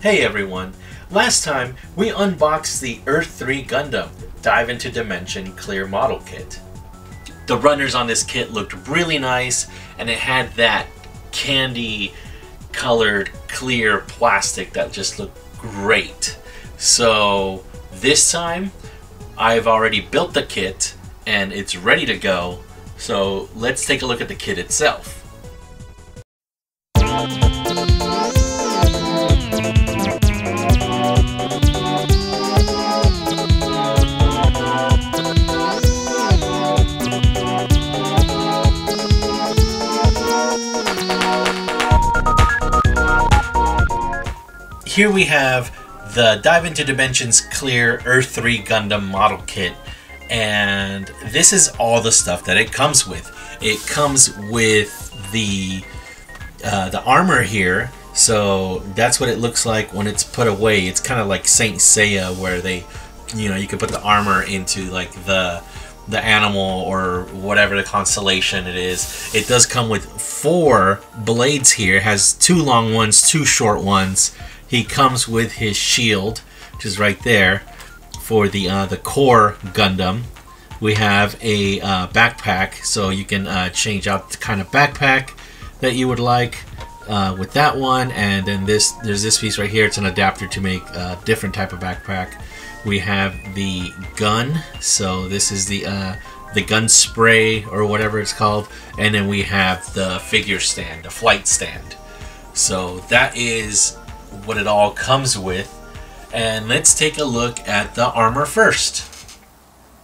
Hey everyone! Last time we unboxed the Earthree Gundam Dive into Dimension Clear Model Kit. The runners on this kit looked really nice and it had that candy colored clear plastic that just looked great. So this time I've already built the kit and it's ready to go. So let's take a look at the kit itself. Here we have the Dive into Dimensions Clear Earthree Gundam model kit, and this is all the stuff that it comes with. It comes with the armor here, so that's what it looks like when it's put away. It's kind of like Saint Seiya, where they, you can put the armor into like the animal or whatever the constellation it is. It does come with 4 blades here. It has 2 long ones, 2 short ones. He comes with his shield, which is right there, for the core Gundam. We have a backpack, so you can change out the kind of backpack that you would like with that one. And then there's this piece right here. It's an adapter to make a different type of backpack. We have the gun, so this is the gun spray or whatever it's called. And then we have the figure stand, the flight stand. So that is what it all comes with, and let's take a look at the armor first.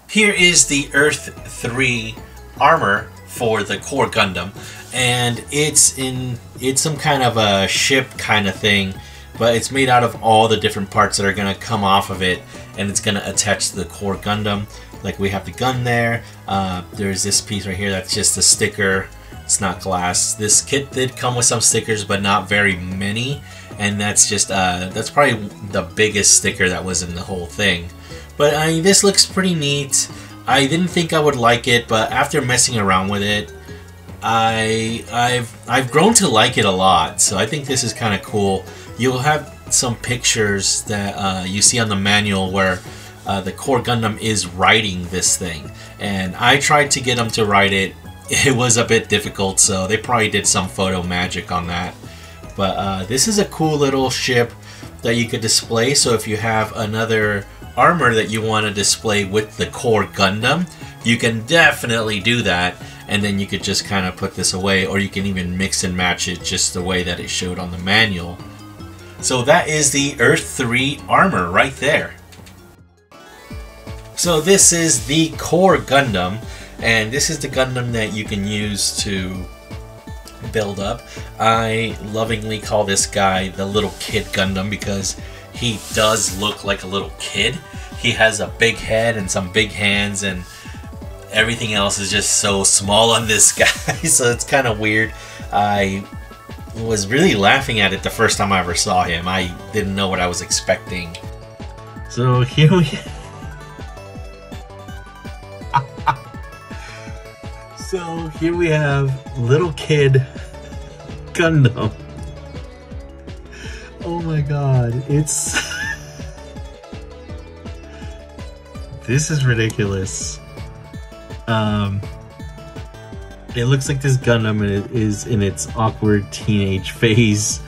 Here is the Earthree armor for the core Gundam, and it's some kind of a ship kind of thing, but it's made out of all the different parts that are going to come off of it, and it's going to attach to the core Gundam. Like, we have the gun there, there's this piece right here that's just a sticker. It's not glass. This kit did come with some stickers, but not very many. And that's just that's probably the biggest sticker that was in the whole thing. But this looks pretty neat. I didn't think I would like it, but after messing around with it, I've grown to like it a lot. So I think this is kind of cool. You'll have some pictures that you see on the manual where the core Gundam is riding this thing, and I tried to get them to ride it. It was a bit difficult, so they probably did some photo magic on that. But this is a cool little ship that you could display. So if you have another armor that you want to display with the core Gundam, you can definitely do that. And then you could just kind of put this away, or you can even mix and match it just the way that it showed on the manual. So that is the Earthree armor right there. So this is the core Gundam, and this is the Gundam that you can use to build up. I lovingly call this guy the little kid Gundam because he does look like a little kid. He has a big head and some big hands, and everything else is just so small on this guy. So it's kind of weird. I was really laughing at it the first time I ever saw him. I didn't know what I was expecting. So here we So here we have little kid Gundam. Oh my god, it's this is ridiculous. It looks like this Gundam is in its awkward teenage phase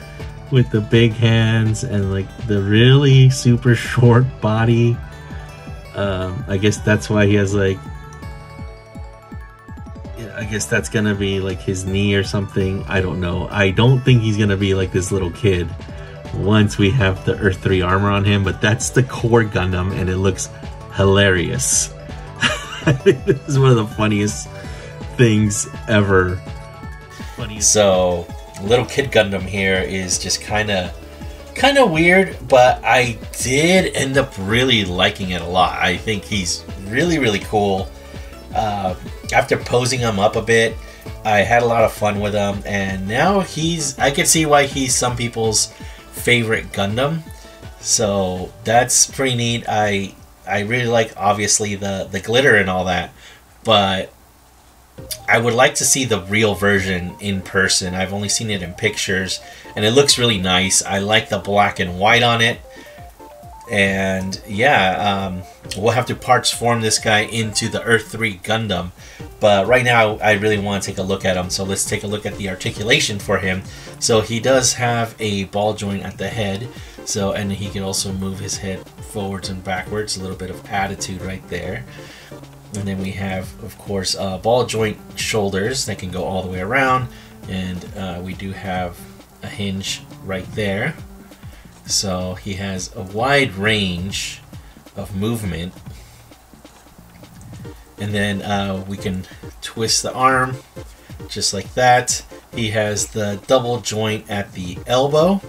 with the big hands and like the really super short body. I guess that's why he has like, I guess that's gonna be like his knee or something. I don't know. I don't think he's gonna be like this little kid once we have the Earthree armor on him, but that's the core Gundam and it looks hilarious. I think this is one of the funniest things ever. So little kid Gundam here is just kind of weird, but I did end up really liking it a lot. I think he's really cool. After posing him up a bit, I had a lot of fun with him, and now I can see why he's some people's favorite Gundam. So that's pretty neat. I really like, obviously, the glitter and all that, but I would like to see the real version in person. I've only seen it in pictures, and it looks really nice. I like the black and white on it. And yeah, we'll have to parts form this guy into the Earthree Gundam. But right now, I really want to take a look at him. So let's take a look at the articulation for him. So he does have a ball joint at the head. So, and he can also move his head forwards and backwards. A little bit of attitude right there. And then we have, of course, ball joint shoulders that can go all the way around. And we do have a hinge right there. So he has a wide range of movement. And then we can twist the arm just like that. He has the double joint at the elbow.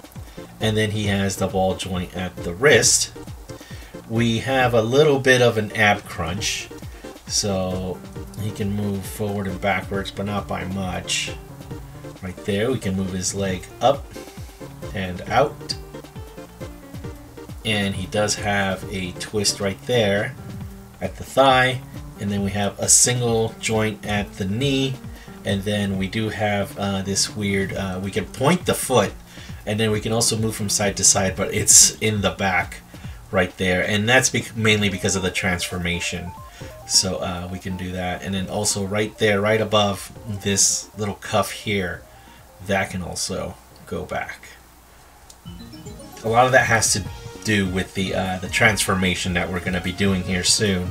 And then he has the ball joint at the wrist. We have a little bit of an ab crunch. So he can move forward and backwards, but not by much. Right there, we can move his leg up and out. And he does have a twist right there at the thigh. And then we have a single joint at the knee. And then we do have this weird, we can point the foot. And then we can also move from side to side, but it's in the back right there. And that's mainly because of the transformation. So we can do that. And then also right there, right above this little cuff here, that can also go back. A lot of that has to do with the transformation that we're going to be doing here soon.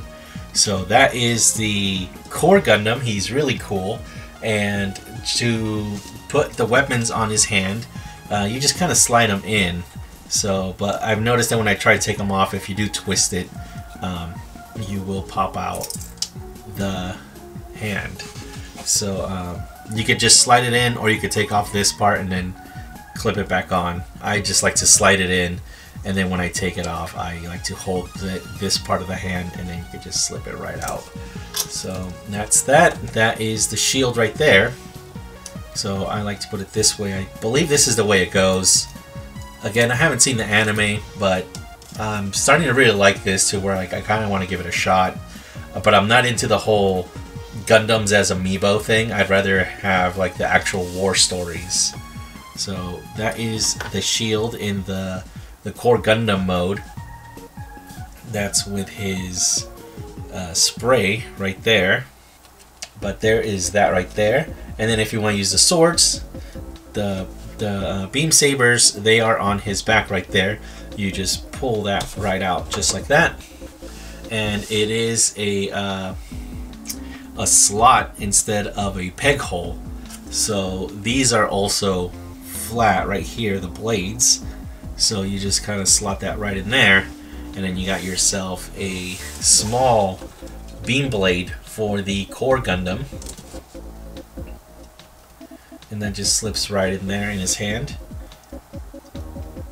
So that is the core Gundam. He's really cool. And to put the weapons on his hand, you just kind of slide them in. So, but I've noticed that when I try to take them off, if you do twist it, you will pop out the hand. So you could just slide it in, or you could take off this part and then clip it back on. I just like to slide it in, and then when I take it off, I like to hold this part of the hand, and then you can just slip it right out. So that's that. That is the shield right there. So I like to put it this way. I believe this is the way it goes. Again, I haven't seen the anime, but I'm starting to really like this to where I kind of want to give it a shot. But I'm not into the whole Gundams as amiibo thing. I'd rather have like the actual war stories. So that is the shield in the core Gundam mode. That's with his spray right there. But there is that right there. And then if you want to use the swords, the beam sabers, they are on his back right there. You just pull that right out just like that. And it is a slot instead of a peg hole. So these are also flat right here, the blades. So you just kind of slot that right in there, and then you got yourself a small beam blade for the core Gundam. And that just slips right in there in his hand.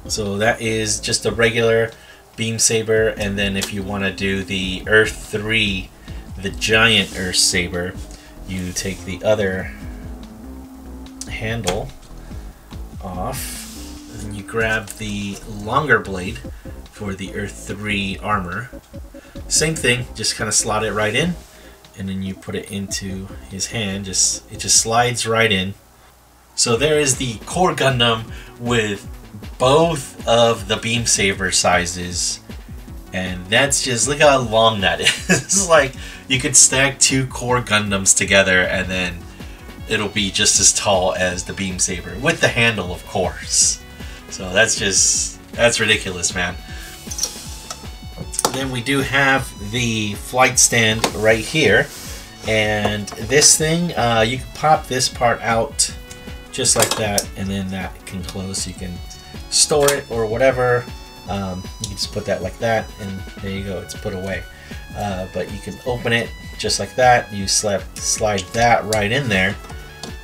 So that is just a regular beam saber, and then if you want to do the Earthree, the giant Earth saber, you take the other handle off, and you grab the longer blade for the Earthree armor. Same thing, just kind of slot it right in, and then you put it into his hand. It just slides right in. So there is the core Gundam with both of the beam saber sizes, and that's just, look how long that is. It's like you could stack two core Gundams together and then it'll be just as tall as the beam saber with the handle, of course. So that's ridiculous, man. Then we do have the flight stand right here, and this thing, you can pop this part out just like that, and then that can close. You can store it or whatever. You can just put that like that, and there you go, it's put away. But you can open it just like that. You slide that right in there,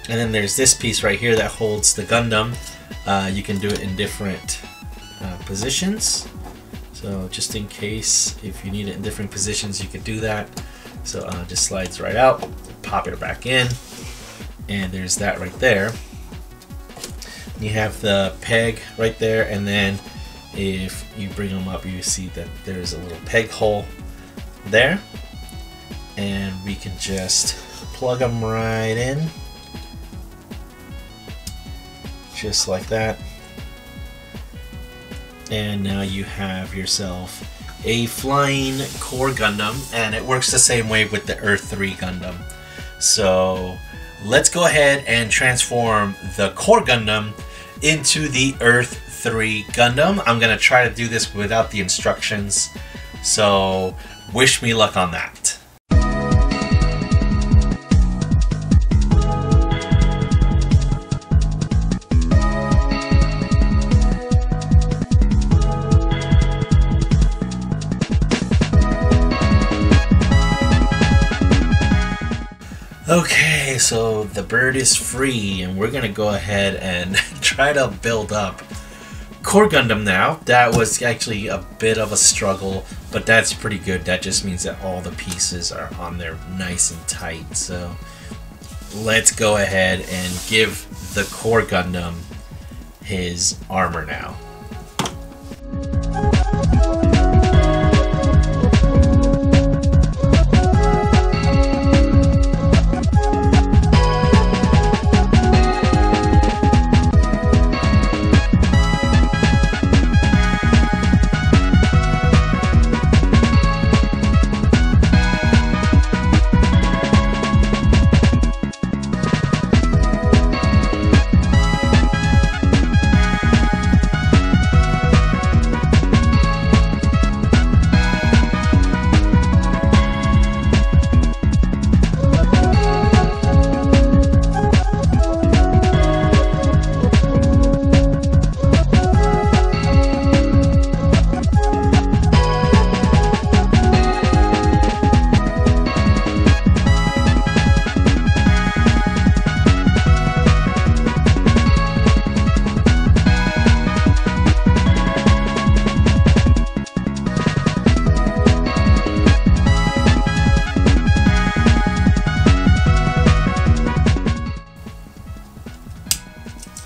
and then there's this piece right here that holds the Gundam. You can do it in different positions. So just in case, if you need it in different positions, you could do that. So just slides right out, pop it back in, and there's that right there. You have the peg right there, and then if you bring them up, you see that there's a little peg hole there, and we can just plug them right in. Just like that. And now you have yourself a flying core Gundam, and it works the same way with the Earthree Gundam. So let's go ahead and transform the core Gundam into the Earthree Gundam. I'm gonna try to do this without the instructions, so wish me luck on that. Okay, so the bird is free, and we're gonna go ahead and try to build up core Gundam now. That was actually a bit of a struggle, but that's pretty good. That just means that all the pieces are on there nice and tight. So let's go ahead and give the core Gundam his armor now.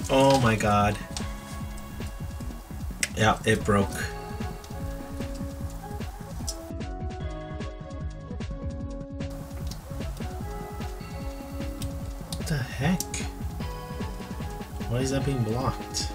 Oh my god. Yeah, it broke. What the heck? Why is that being blocked?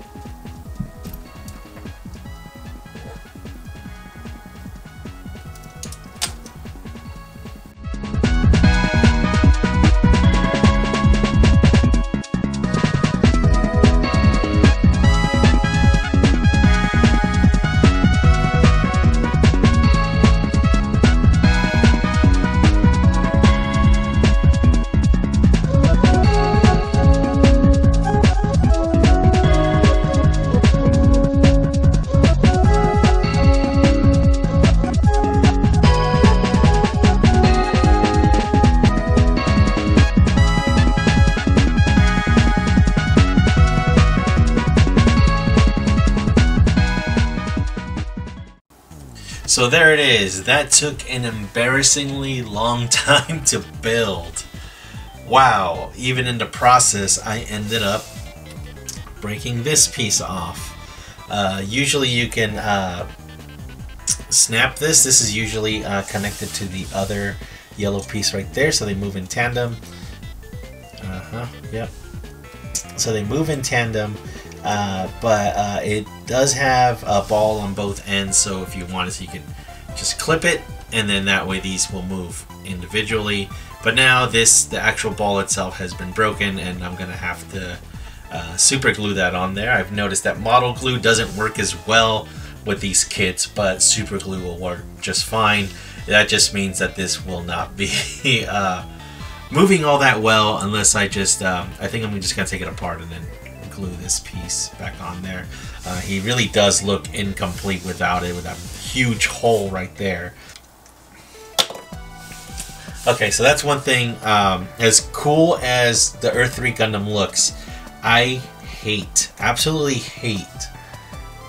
So there it is. That took an embarrassingly long time to build. Wow, even in the process I ended up breaking this piece off. Usually you can snap this. This is usually connected to the other yellow piece right there, so they move in tandem. Yep. So they move in tandem. But it does have a ball on both ends, so if you wanted to, you can just clip it, and then that way these will move individually. But now the actual ball itself has been broken, and I'm gonna have to super glue that on there. I've noticed that model glue doesn't work as well with these kits, but super glue will work just fine. That just means that this will not be moving all that well unless I just I think I'm just gonna take it apart and then glue this piece back on there. He really does look incomplete without it, with that huge hole right there. Okay, so that's one thing. As cool as the Earthree Gundam looks, I absolutely hate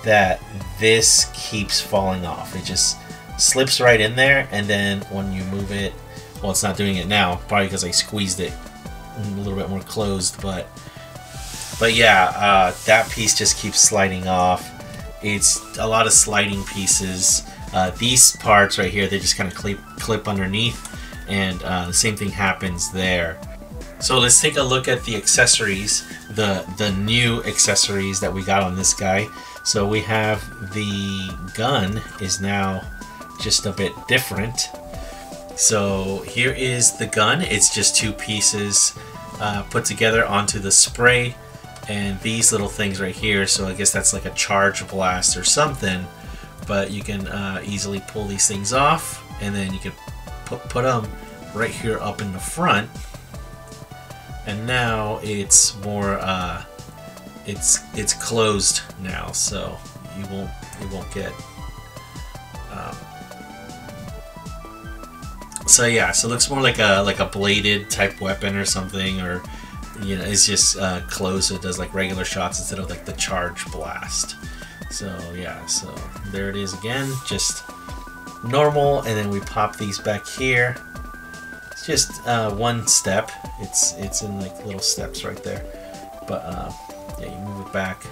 that this keeps falling off. It just slips right in there, and then when you move it, well, it's not doing it now, probably because I squeezed it a little bit more closed, but yeah, that piece just keeps sliding off. It's a lot of sliding pieces. These parts right here, they just kind of clip underneath, and the same thing happens there. So let's take a look at the accessories, the new accessories that we got on this guy. So we have the gun is now just a bit different. So here is the gun. It's just two pieces put together onto the spray, and these little things right here. So I guess that's like a charge blast or something. But you can easily pull these things off, and then you can put them right here up in the front. And now it's more it's closed now, so you won't get so yeah, so it looks more like a bladed type weapon or something, or you know, it's just closed, so it does like regular shots instead of like the charge blast. So yeah, so there it is again, just normal, and then we pop these back here. It's just one step. It's in like little steps right there, but yeah, you move it back,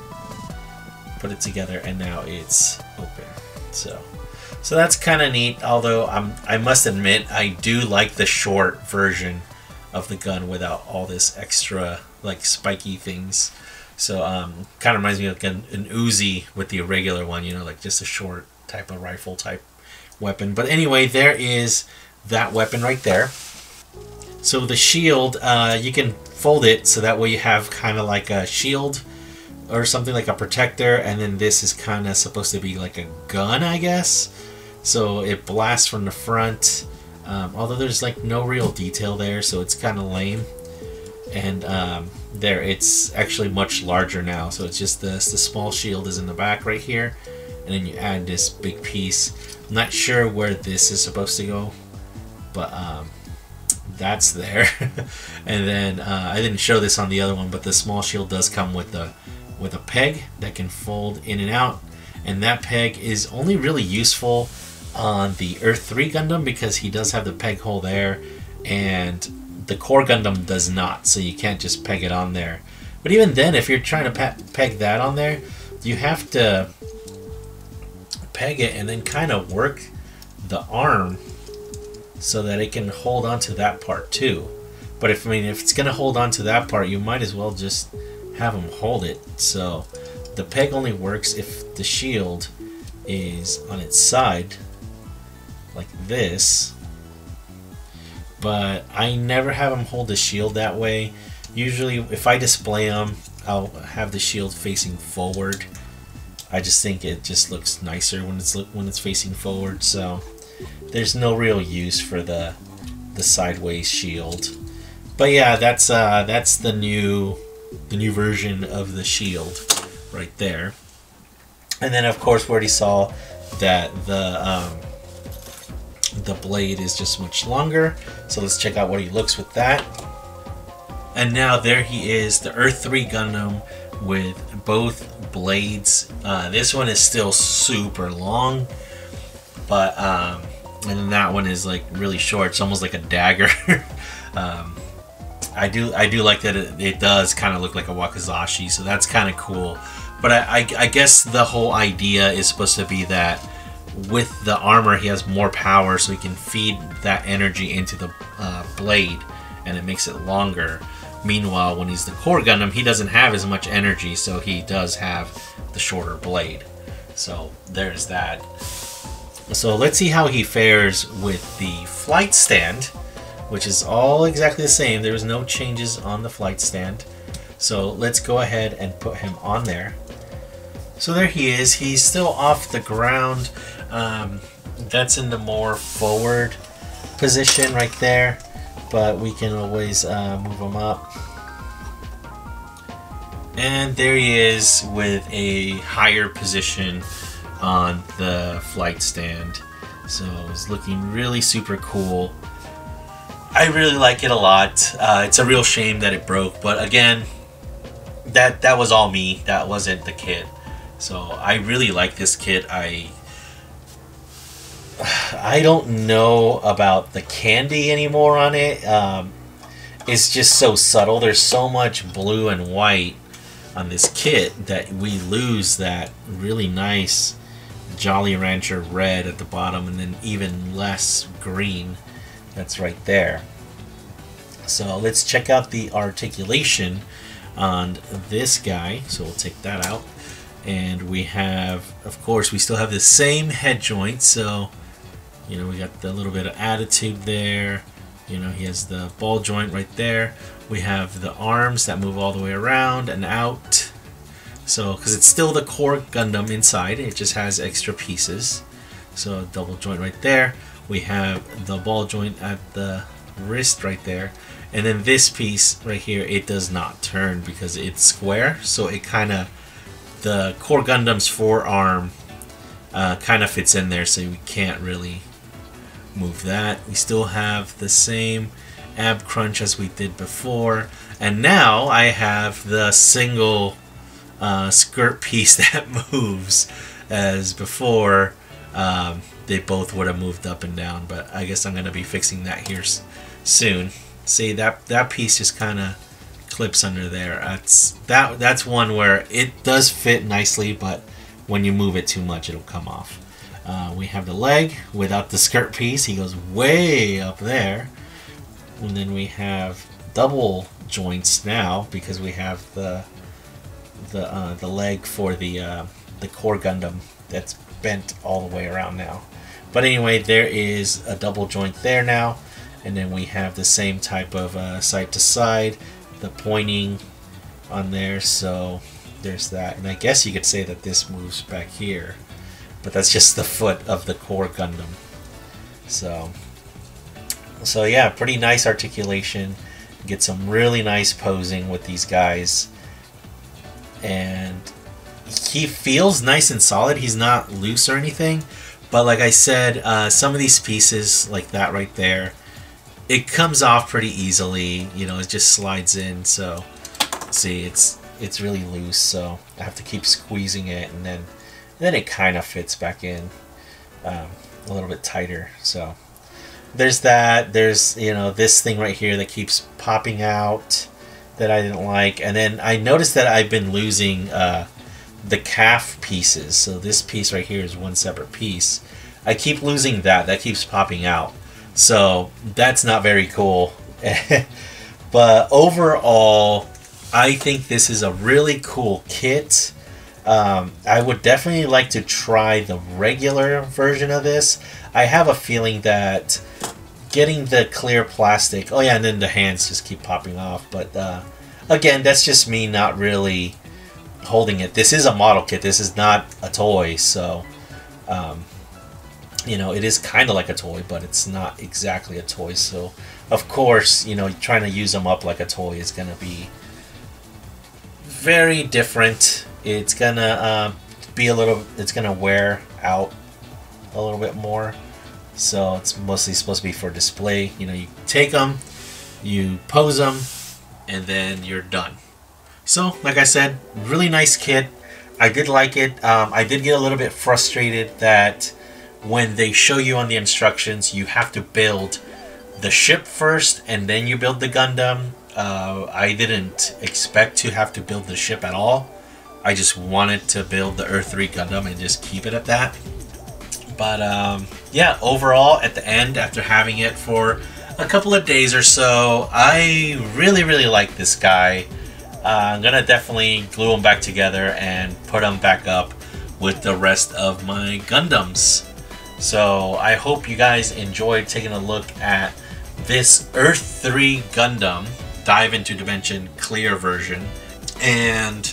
put it together, and now it's open. So that's kind of neat. Although I must admit, I do like the short version of the gun without all this extra like spiky things. So kind of reminds me of an Uzi with the irregular one, you know, like just a short type of rifle type weapon. But anyway, there is that weapon right there. So the shield, you can fold it so that way you have kind of like a shield or something, like a protector, and then this is kind of supposed to be like a gun, I guess. So it blasts from the front, although there's like no real detail there, so it's kind of lame. And there, it's actually much larger now, so it's just the small shield is in the back right here, and then you add this big piece. I'm not sure where this is supposed to go, but that's there. And then I didn't show this on the other one, but the small shield does come with a peg that can fold in and out, and that peg is only really useful on the Earthree Gundam because he does have the peg hole there, and the core Gundam does not, so you can't just peg it on there. But even then, if you're trying to peg that on there, you have to peg it and then kind of work the arm so that it can hold on to that part too. But if it's gonna hold on to that part, you might as well just have them hold it. So the peg only works if the shield is on its side like this, but I never have them hold the shield that way. Usually if I display them, I'll have the shield facing forward. I just think it just looks nicer when it's facing forward, so there's no real use for the sideways shield. But yeah, that's the new version of the shield right there. And then of course we already saw that the blade is just much longer, so let's check out what he looks with that. And now there he is, the Earthree Gundam with both blades. This one is still super long, but and then that one is like really short. It's almost like a dagger. I do like that it does kind of look like a wakizashi, so that's kind of cool. But I guess the whole idea is supposed to be that with the armor he has more power, so he can feed that energy into the blade, and it makes it longer. Meanwhile, when he's the core Gundam, he doesn't have as much energy, so he does have the shorter blade. So there's that. So let's see how he fares with the flight stand, which is all exactly the same. There was no changes on the flight stand. So let's go ahead and put him on there. So there he is. He's still off the ground. That's in the more forward position right there, but we can always move him up. And there he is with a higher position on the flight stand. So it's looking really super cool. I really like it a lot. It's a real shame that it broke, but again, that was all me. That wasn't the kit. So I really like this kit. I don't know about the candy anymore on it. It's just so subtle. There's so much blue and white on this kit that we lose that really nice Jolly Rancher red at the bottom, and then even less green that's right there. So let's check out the articulation on this guy. So we'll take that out. And we have, of course, we still have the same head joint. So, you know, we got the little bit of attitude there. You know, he has the ball joint right there. We have the arms that move all the way around and out. So, because it's still the core Gundam inside, it just has extra pieces. So, double joint right there. We have the ball joint at the wrist right there. And then this piece right here, it does not turn because it's square. So, it kind of, the core Gundam's forearm kind of fits in there, so we can't really move that. We still have the same ab crunch as we did before, and now I have the single skirt piece that moves. As before, they both would have moved up and down, but I guess I'm going to be fixing that here soon. See, that piece just kind of clips under there. That's one where it does fit nicely, but when you move it too much, it'll come off. We have the leg without the skirt piece. He goes way up there. And then we have double joints now because we have the leg for the core Gundam that's bent all the way around now. But anyway, there is a double joint there now. And then we have the same type of side to side, the pointing on there. So there's that. And I guess you could say that this moves back here. But that's just the foot of the core Gundam. So yeah, pretty nice articulation. Get some really nice posing with these guys. And he feels nice and solid. He's not loose or anything. But like I said, some of these pieces, like that right there, it comes off pretty easily. You know, it just slides in. So see, it's really loose. So I have to keep squeezing it, and then it kind of fits back in a little bit tighter. So there's that. There's, you know, this thing right here that keeps popping out that I didn't like. And then I noticed that I've been losing the calf pieces. So this piece right here is one separate piece. I keep losing that. That keeps popping out. So that's not very cool. But overall, I think this is a really cool kit. I would definitely like to try the regular version of this. I have a feeling that getting the clear plastic... Oh yeah, and then the hands just keep popping off. But again, that's just me not really holding it. This is a model kit. This is not a toy. So, you know, it is kind of like a toy, but it's not exactly a toy. So, of course, you know, trying to use them up like a toy is going to be very different. It's gonna be a little. It's gonna wear out a little bit more. So it's mostly supposed to be for display. You know, you take them, you pose them, and then you're done. So, like I said, really nice kit. I did like it. I did get a little bit frustrated that when they show you on the instructions, you have to build the ship first, and then you build the Gundam. I didn't expect to have to build the ship at all. I just wanted to build the Earthree Gundam and just keep it at that. But yeah, overall, at the end, after having it for a couple of days or so, I really like this guy. I'm gonna definitely glue them back together and put them back up with the rest of my Gundams. So I hope you guys enjoyed taking a look at this Earthree Gundam Dive into Dimension clear version, and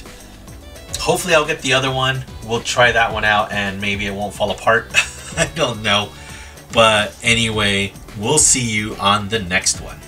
hopefully I'll get the other one. We'll try that one out and maybe it won't fall apart. I don't know. But anyway, we'll see you on the next one.